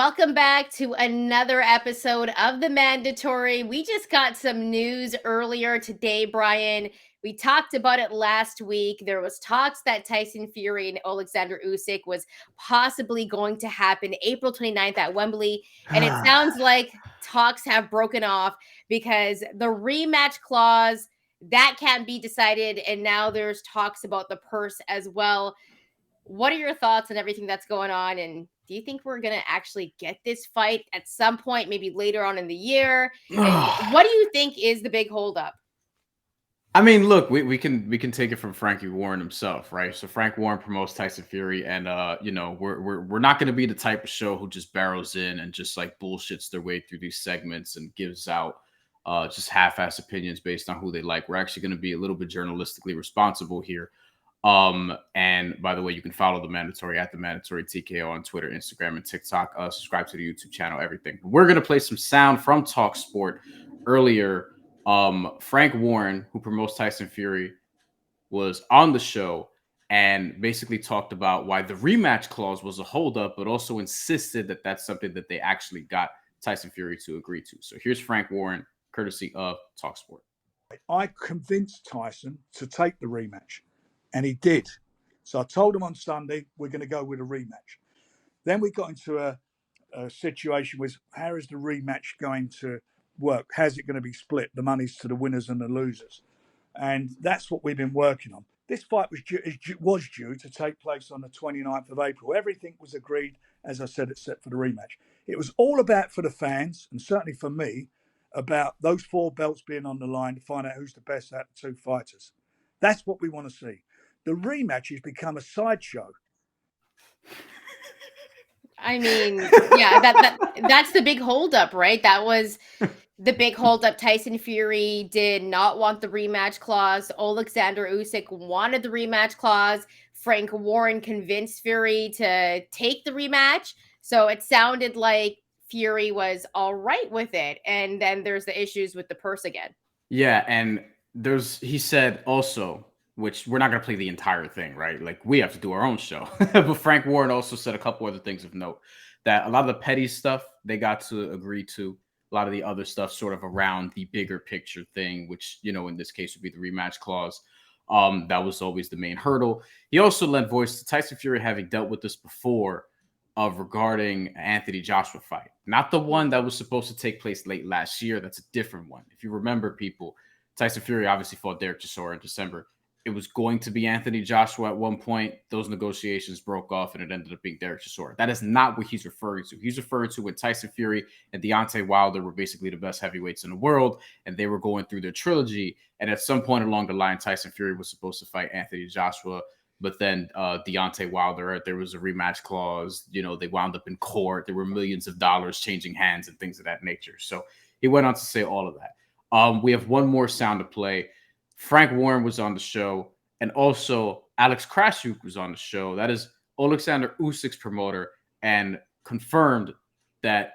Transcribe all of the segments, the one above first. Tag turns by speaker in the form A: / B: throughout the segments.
A: Welcome back to another episode of The Mandatory. We just got some news earlier today, Brian. We talked about it last week. There was talks that Tyson Fury and Oleksandr Usyk was possibly going to happen April 29th at Wembley. And it sounds like talks have broken off because the rematch clause, that can't be decided. And now there's talks about the purse as well. What are your thoughts on everything that's going on? And do you think we're going to actually get this fight at some point, maybe later on in the year? And what do you think is the big holdup?
B: I mean, look, we can take it from Frankie Warren himself, right? So Frank Warren promotes Tyson Fury, and we're not going to be the type of show who just barrels in and just like bullshits their way through these segments and gives out just half-ass opinions based on who they like. We're actually going to be a little bit journalistically responsible here. And by the way, you can follow the Mandatory at the Mandatory TKO on Twitter, Instagram, and TikTok. Subscribe to the YouTube channel, everything. We're gonna play some sound from Talk Sport earlier. Frank Warren, who promotes Tyson Fury, was on the show and basically talked about why the rematch clause was a holdup, but also insisted that that's something that they actually got Tyson Fury to agree to. So here's Frank Warren, courtesy of Talk Sport.
C: I convinced Tyson to take the rematch, and he did. So I told him on Sunday, we're going to go with a rematch. Then we got into a situation with how is the rematch going to work? How's it going to be split? The money's to the winners and the losers. And that's what we've been working on. This fight was due to take place on the 29th of April. Everything was agreed, as I said, except for the rematch. It was all about, for the fans, and certainly for me, about those four belts being on the line to find out who's the best out of the two fighters. That's what we want to see. The rematch has become a sideshow.
A: I mean, yeah, that's the big holdup, right? That was the big holdup. Tyson Fury did not want the rematch clause. Oleksandr Usyk wanted the rematch clause. Frank Warren convinced Fury to take the rematch. So it sounded like Fury was all right with it. And then there's the issues with the purse again.
B: Yeah, and he said also, which we're not going to play the entire thing, right? Like we have to do our own show. But Frank Warren also said a couple other things of note, that a lot of the petty stuff they got to agree to. A lot of the other stuff sort of around the bigger picture thing, which, in this case would be the rematch clause. That was always the main hurdle. He also lent voice to Tyson Fury having dealt with this before, regarding Anthony Joshua fight. Not the one that was supposed to take place late last year. That's a different one. If you remember, people, Tyson Fury obviously fought Derek Chisora in December. It was going to be Anthony Joshua at one point. Those negotiations broke off and it ended up being Derek Chisora. That is not what he's referring to. He's referring to when Tyson Fury and Deontay Wilder were basically the best heavyweights in the world, and they were going through their trilogy. And at some point along the line, Tyson Fury was supposed to fight Anthony Joshua. But then Deontay Wilder, there was a rematch clause. They wound up in court. There were millions of dollars changing hands and things of that nature. So he went on to say all of that. We have one more sound to play. Frank Warren was on the show, and also Alex Krassyuk was on the show. That is Oleksandr Usyk's promoter, and confirmed that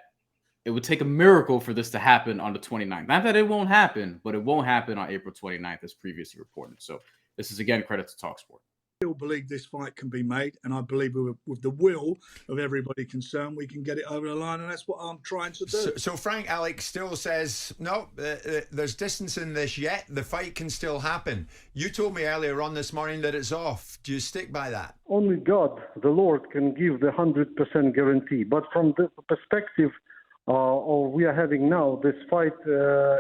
B: it would take a miracle for this to happen on the 29th. Not that it won't happen, but it won't happen on April 29th, as previously reported. So this is, again, credit to TalkSport.
C: I still believe this fight can be made, and I believe with the will of everybody concerned, we can get it over the line, and that's what I'm trying to do.
D: So Frank, Alex still says, no, there's distance in this yet. The fight can still happen. You told me earlier on this morning that it's off. Do you stick by that?
E: Only God, the Lord, can give the 100% guarantee. But from the perspective we are having now, this fight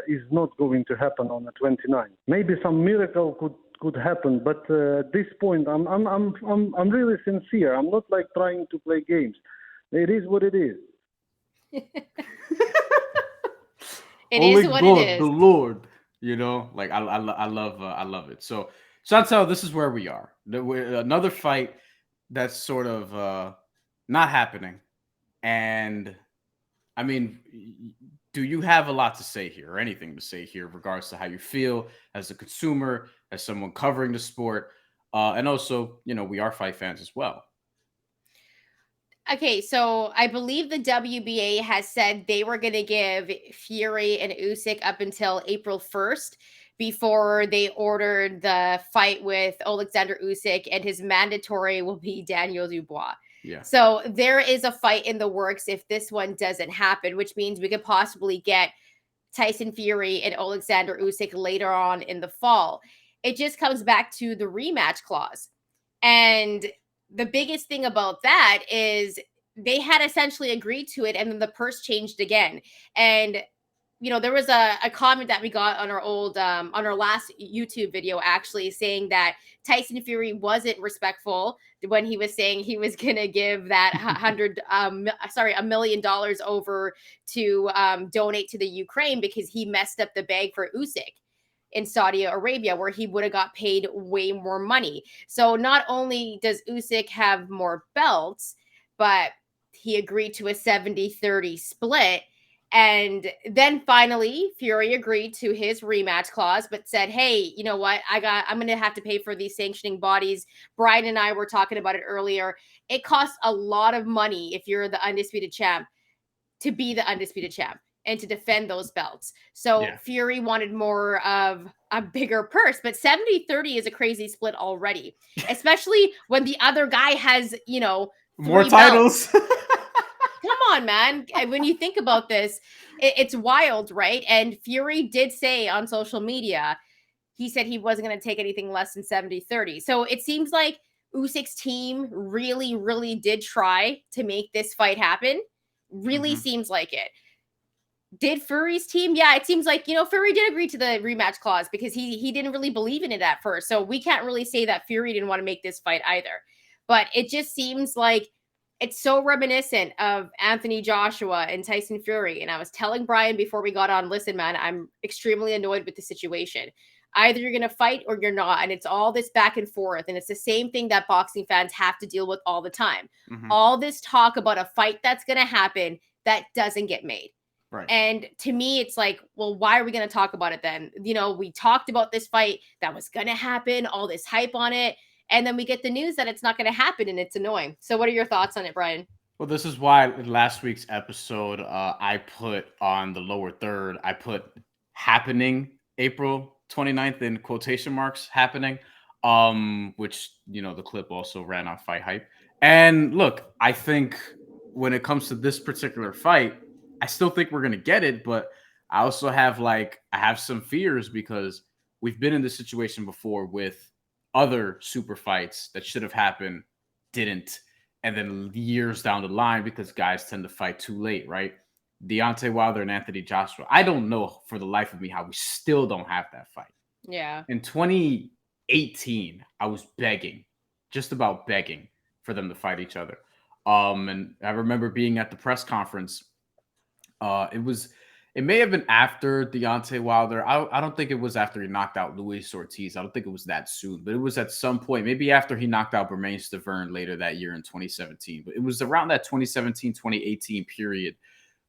E: is not going to happen on the 29th. Maybe some miracle could happen, but at this point, I'm really sincere. I'm not like trying to play games. It is what it is.
A: It is what it is.
B: The Lord, I love it. So Shantelle, this is where we are. Another fight that's sort of not happening, and I mean, do you have a lot to say here, or anything to say here, in regards to how you feel as a consumer, as someone covering the sport, and also, we are fight fans as well?
A: Okay, so I believe the WBA has said they were going to give Fury and Usyk up until April 1st before they ordered the fight with Oleksandr Usyk, and his mandatory will be Daniel Dubois.
B: Yeah.
A: So there is a fight in the works if this one doesn't happen, which means we could possibly get Tyson Fury and Oleksandr Usyk later on in the fall. It just comes back to the rematch clause. And the biggest thing about that is they had essentially agreed to it, and then the purse changed again. And there was a comment that we got on our on our last YouTube video, actually saying that Tyson Fury wasn't respectful when he was saying he was gonna give that $1 million over to donate to the Ukraine, because he messed up the bag for Usyk in Saudi Arabia, where he would have got paid way more money. So not only does Usyk have more belts, but he agreed to a 70-30 split. And then finally, Fury agreed to his rematch clause, but said, "Hey, you know what? I'm going to have to pay for these sanctioning bodies." Brian and I were talking about it earlier. It costs a lot of money if you're the undisputed champ to be the undisputed champ and to defend those belts. So Fury wanted more of a bigger purse, but 70-30 is a crazy split already, especially when the other guy has,
B: more titles.
A: Come on, man. When you think about this, it's wild, right? And Fury did say on social media, he said he wasn't going to take anything less than 70-30. So it seems like Usyk's team really, really did try to make this fight happen. Really seems like it. Did Fury's team? Yeah, it seems like, Fury did agree to the rematch clause because he didn't really believe in it at first. So we can't really say that Fury didn't want to make this fight either. But it just seems like it's so reminiscent of Anthony Joshua and Tyson Fury. And I was telling Brian before we got on, listen, man, I'm extremely annoyed with the situation. Either you're going to fight or you're not. And it's all this back and forth. And it's the same thing that boxing fans have to deal with all the time. All this talk about a fight that's going to happen that doesn't get made.
B: Right.
A: And to me, it's like, well, why are we going to talk about it then? We talked about this fight that was going to happen, all this hype on it. And then we get the news that it's not going to happen, and it's annoying. So what are your thoughts on it, Brian?
B: Well, this is why in last week's episode, I put on the lower third, I put happening April 29th in quotation marks, happening, which, the clip also ran on Fight Hype. And look, I think when it comes to this particular fight, I still think we're going to get it, but I also have I have some fears because we've been in this situation before with other super fights that should have happened, didn't. And then years down the line, because guys tend to fight too late, right? Deontay Wilder and Anthony Joshua. I don't know for the life of me how we still don't have that fight.
A: Yeah.
B: In 2018, I was begging, just about begging for them to fight each other. And I remember being at the press conference. It may have been after Deontay Wilder. I don't think it was after he knocked out Luis Ortiz. I don't think it was that soon, but it was at some point, maybe after he knocked out Bermane Stiverne later that year in 2017. But it was around that 2017, 2018 period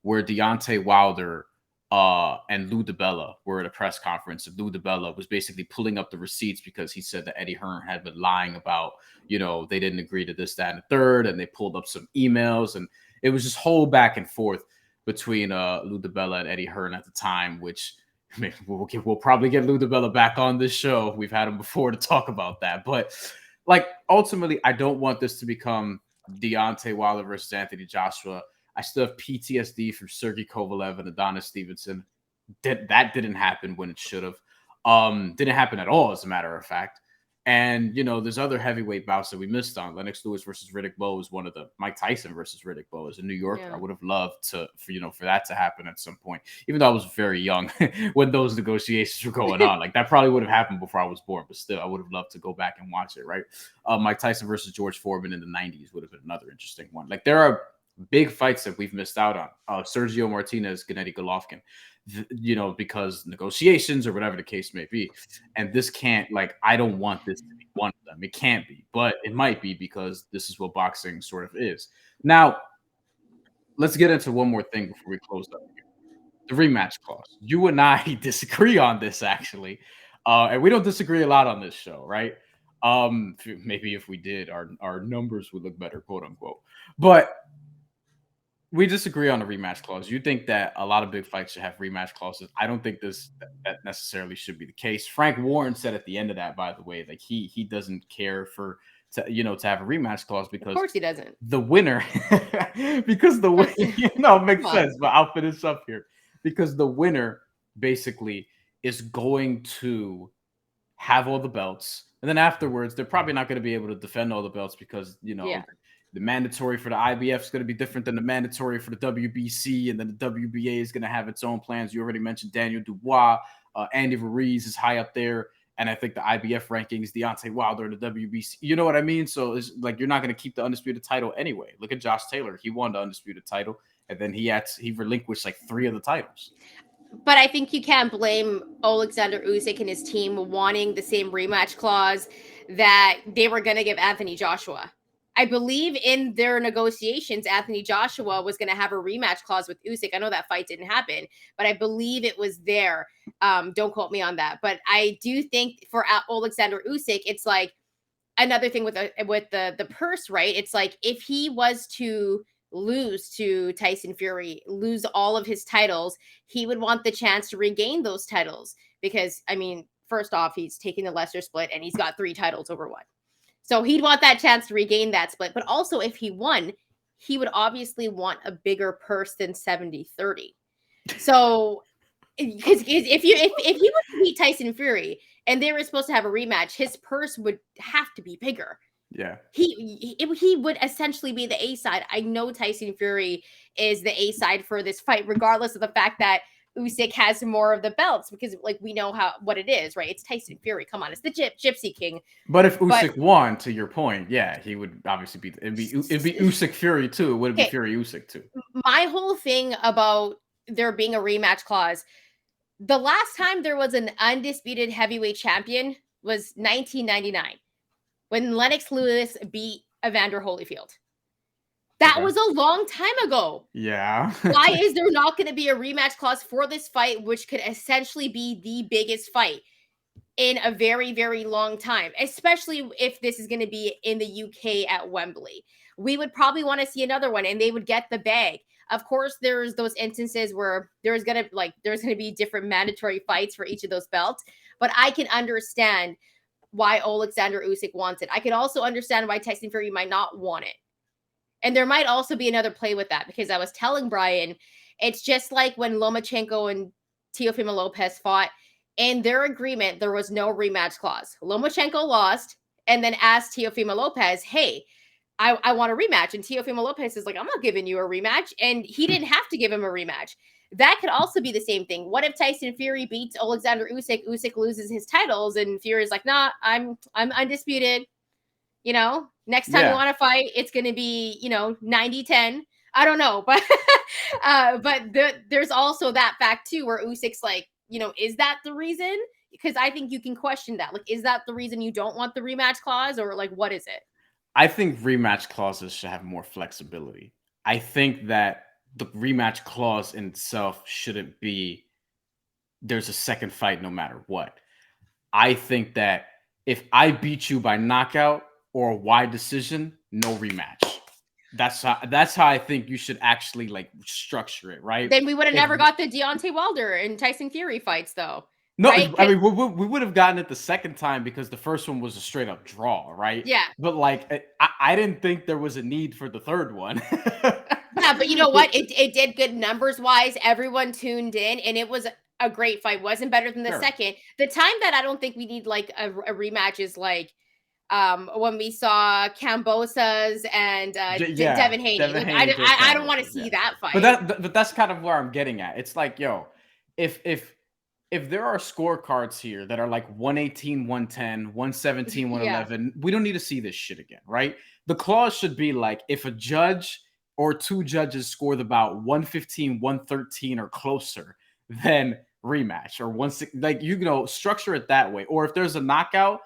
B: where Deontay Wilder and Lou DiBella were at a press conference. And Lou DiBella was basically pulling up the receipts because he said that Eddie Hearn had been lying about, they didn't agree to this, that, and the third. And they pulled up some emails, and it was just whole back and forth between Lou DiBella and Eddie Hearn at the time, which we'll probably get Lou DiBella back on this show. We've had him before to talk about that. But ultimately, I don't want this to become Deontay Wilder versus Anthony Joshua. I still have PTSD from Sergey Kovalev and Adonis Stevenson. That didn't happen when it should have. Didn't happen at all, as a matter of fact. And, there's other heavyweight bouts that we missed on. Lennox Lewis versus Riddick Bowe is one of the. Mike Tyson versus Riddick Bowe is in New York. Yeah. I would have loved for that to happen at some point, even though I was very young when those negotiations were going on. That probably would have happened before I was born, but still, I would have loved to go back and watch it, right? Mike Tyson versus George Foreman in the 90s would have been another interesting one. There are big fights that we've missed out on. Sergio Martinez, Gennady Golovkin. Because negotiations or whatever the case may be. And this can't, I don't want this to be one of them. It can't be, but it might be because this is what boxing sort of is. Now, let's get into one more thing before we close up here. The rematch clause. You and I disagree on this, actually. And we don't disagree a lot on this show, right? Maybe if we did, our numbers would look better, quote unquote. But we disagree on the rematch clause. You think that a lot of big fights should have rematch clauses. I don't think that necessarily should be the case. Frank Warren said at the end of that, by the way, he doesn't care for to have a rematch clause
A: Of
B: because
A: course he doesn't.
B: the winner because the winner it makes sense, but I'll finish up here because the winner basically is going to have all the belts, and then afterwards they're probably not going to be able to defend all the belts because
A: Yeah.
B: the mandatory for the IBF is going to be different than the mandatory for the WBC, and then the WBA is going to have its own plans. You already mentioned Daniel Dubois, Andy Ruiz is high up there, and I think the IBF rankings, Deontay Wilder in the WBC. You know what I mean? So it's like you're not going to keep the undisputed title anyway. Look at Josh Taylor; he won the undisputed title, and then he relinquished like 3 of the titles.
A: But I think you can't blame Oleksandr Usyk and his team wanting the same rematch clause that they were going to give Anthony Joshua. I believe in their negotiations, Anthony Joshua was going to have a rematch clause with Usyk. I know that fight didn't happen, but I believe it was there. Don't quote me on that. But I do think for Oleksandr Usyk, it's like another thing with the purse, right? It's like if he was to lose to Tyson Fury, lose all of his titles, he would want the chance to regain those titles because, I mean, first off, he's taking the lesser split and he's got 3 titles over 1. So he'd want that chance to regain that split. But also if he won, he would obviously want a bigger purse than 70-30. So because if he was to beat Tyson Fury and they were supposed to have a rematch, his purse would have to be bigger.
B: Yeah.
A: He would essentially be the A side. I know Tyson Fury is the A side for this fight, regardless of the fact that Usyk has more of the belts, because like we know what it is, right? It's Tyson Fury. Come on, it's the Gypsy King.
B: But if Usyk won, to your point, yeah, he would obviously be. It'd be Usyk Fury too. It wouldn't be Fury Usyk too.
A: My whole thing about there being a rematch clause. The last time there was an undisputed heavyweight champion was 1999 when Lennox Lewis beat Evander Holyfield. That was a long time ago.
B: Yeah.
A: Why is there not going to be a rematch clause for this fight, which could essentially be the biggest fight in a very, very long time, especially if this is going to be in the UK at Wembley? We would probably want to see another one and they would get the bag. Of course, there's those instances where there's going to be different mandatory fights for each of those belts, but I can understand why Oleksandr Usyk wants it. I can also understand why Tyson Fury might not want it. And there might also be another play with that, because I was telling Brian, it's just like when Lomachenko and Teofimo Lopez fought. In their agreement, there was no rematch clause. Lomachenko lost and then asked Teofimo Lopez, hey, I want a rematch. And Teofimo Lopez is like, I'm not giving you a rematch. And he didn't have to give him a rematch. That could also be the same thing. What if Tyson Fury beats Oleksandr Usyk? Usyk loses his titles and Fury's like, nah, I'm undisputed. Next time you want to fight, it's going to be, 90-10. I don't know. But there's also that fact too, where Usyk's like, is that the reason? Because I think you can question that. Like, is that the reason you don't want the rematch clause, or like, what is it?
B: I think rematch clauses should have more flexibility. I think that the rematch clause in itself shouldn't be there's a second fight no matter what. I think that if I beat you by knockout or a wide decision, no rematch. That's how I think you should actually like structure it, right?
A: Then we would have never got the Deontay Wilder and Tyson Fury fights, though.
B: No,
A: right?
B: I mean, we would have gotten it the second time because the first one was a straight up draw, right?
A: Yeah.
B: But like, I didn't think there was a need for the third one.
A: Yeah, but you know what? It did good numbers wise. Everyone tuned in, and it was a great fight. Wasn't better than the second. The time that I don't think we need like a rematch is like when we saw Cambosa's and Devin Haney. I don't want to see that fight.
B: But that's kind of where I'm getting at. It's like, yo, if there are scorecards here that are like 118, 110, 117, 111, we don't need to see this shit again, right? The clause should be like, if a judge or 2 judges scored about 115, 113 or closer, then rematch, or structure it that way. Or if there's a knockout,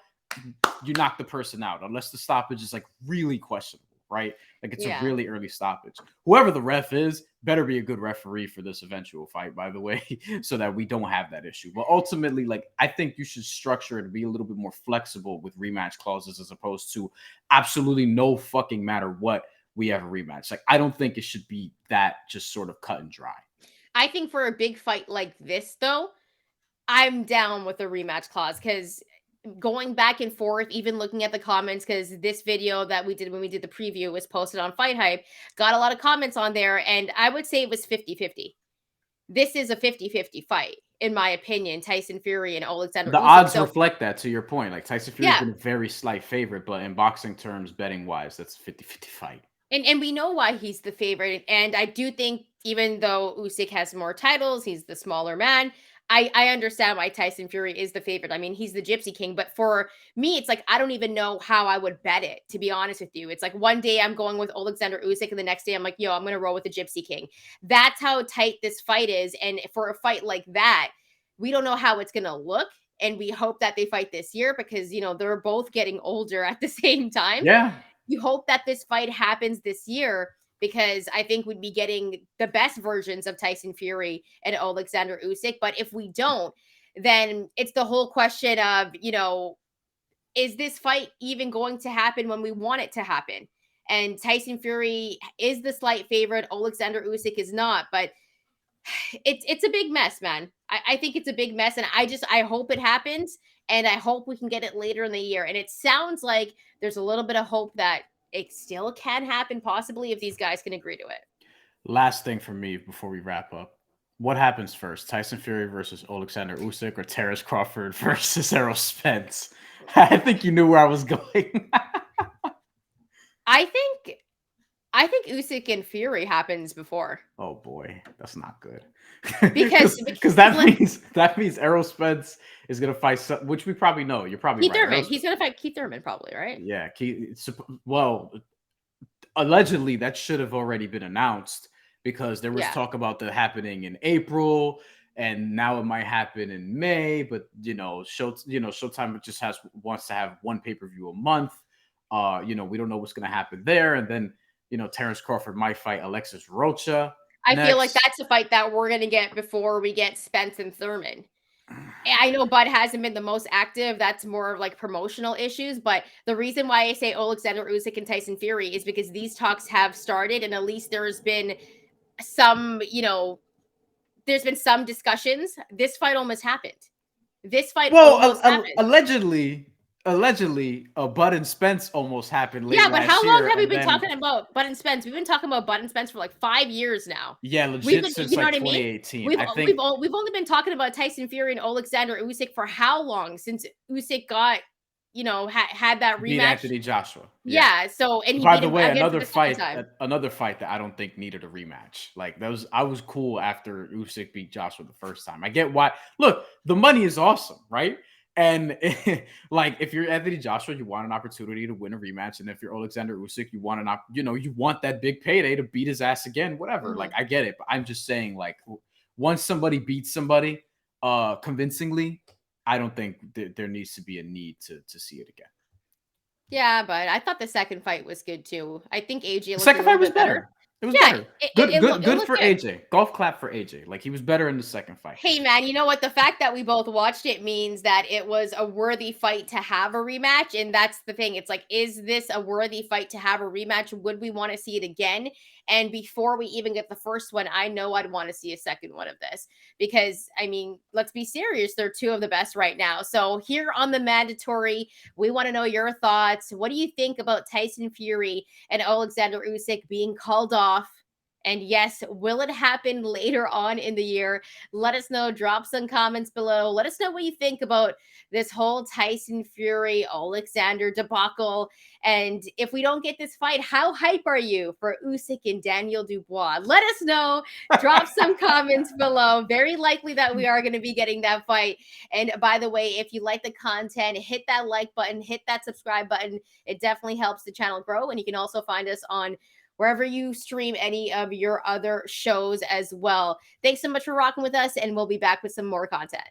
B: you knock the person out, unless the stoppage is like really questionable, right? Like it's a really early stoppage. Whoever the ref is better be a good referee for this eventual fight, by the way, so that we don't have that issue. But ultimately, like, I think you should structure it to be a little bit more flexible with rematch clauses, as opposed to absolutely no fucking matter what, we have a rematch. Like, I don't think it should be that just sort of cut and dry.
A: I think for a big fight like this, though, I'm down with a rematch clause, because going back and forth, even looking at the comments, because this video that we did when we did the preview was posted on Fight Hype, got a lot of comments on there, and I would say it was 50-50. This is a 50-50 fight, in my opinion, Tyson Fury and Oleksandr
B: The
A: Usyk.
B: odds
A: So,
B: reflect that, to your point. Like, Tyson Fury's
A: yeah,
B: been a very slight favorite, but in boxing terms, betting wise, that's a 50-50 fight.
A: and we know why he's the favorite. And I do think, even though Usyk has more titles, he's the smaller man. I understand why Tyson Fury is the favorite. I mean, he's the Gypsy King. But for me, it's like I don't even know how I would bet it, to be honest with you. It's like one day I'm going with Oleksandr Usyk, and the next day I'm like, yo, I'm going to roll with the Gypsy King. That's how tight this fight is. And for a fight like that, we don't know how it's going to look. And we hope that they fight this year because, they're both getting older at the same time.
B: Yeah.
A: You hope that this fight happens this year because I think we'd be getting the best versions of Tyson Fury and Oleksandr Usyk. But if we don't, then it's the whole question of, is this fight even going to happen when we want it to happen? And Tyson Fury is the slight favorite. Oleksandr Usyk is not, but it's a big mess, man. I think it's a big mess, and I hope it happens, and I hope we can get it later in the year. And it sounds like there's a little bit of hope that it still can happen, possibly, if these guys can agree to it.
B: Last thing for me before we wrap up. What happens first? Tyson Fury versus Oleksandr Usyk or Terrence Crawford versus Errol Spence? I think you knew where I was going.
A: I think Usyk and Fury happens before.
B: Oh boy, that's not good.
A: Because
B: that means Errol Spence is gonna fight, which we probably know. You're probably
A: Keith
B: right.
A: Thurman. He's gonna fight Keith Thurman, probably, right?
B: Yeah, well, allegedly that should have already been announced because there was talk about that happening in April, and now it might happen in May. But Showtime just wants to have one pay-per-view a month. We don't know what's gonna happen there, and then Terrence Crawford might fight Alexis Rocha.
A: I feel like that's a fight that we're gonna get before we get Spence and Thurman. I know Bud hasn't been the most active. That's more of like promotional issues. But the reason why I say Oleksandr Usyk and Tyson Fury is because these talks have started, and at least there's been some, there's been some discussions. This fight almost happened.
B: Allegedly, Bud and Spence almost happened late.
A: Yeah, but how long have we been
B: then
A: talking about Bud and Spence? We've been talking about Bud and Spence for like 5 years now.
B: Yeah, legit since like 2018.
A: We've only been talking about Tyson Fury and Oleksandr Usyk for how long? Since Usyk got, had that rematch.
B: Beat Anthony Joshua.
A: Yeah. So, and he
B: by
A: beat
B: the
A: him
B: way,
A: again
B: another
A: for the second time.
B: another fight that I don't think needed a rematch. Like I was cool after Usyk beat Joshua the first time. I get why. Look, the money is awesome, right? And like if you're Anthony Joshua, you want an opportunity to win a rematch, and if you're Oleksandr Usyk, you want you want that big payday to beat his ass again. Whatever. Like I get it, but I'm just saying, like once somebody beats somebody convincingly, I don't think there needs to be a need to see it again.
A: Yeah, but I thought the second fight was good too. I think AJ looked
B: the second fight was better. It was better. Good for AJ. Golf clap for AJ. Like he was better in the second fight.
A: Hey man, you know what? The fact that we both watched it means that it was a worthy fight to have a rematch. And that's the thing. It's like, is this a worthy fight to have a rematch? Would we want to see it again? And before we even get the first one, I know I'd want to see a second one of this because, I mean, let's be serious. They're two of the best right now. So here on The Mandatory, we want to know your thoughts. What do you think about Tyson Fury and Oleksandr Usyk being called off? And yes, will it happen later on in the year? Let us know. Drop some comments below. Let us know what you think about this whole Tyson Fury, Oleksandr debacle. And if we don't get this fight, how hype are you for Usyk and Daniel Dubois? Let us know. Drop some comments below. Very likely that we are going to be getting that fight. And by the way, if you like the content, hit that like button, hit that subscribe button. It definitely helps the channel grow. And you can also find us on wherever you stream any of your other shows as well. Thanks so much for rocking with us, and we'll be back with some more content.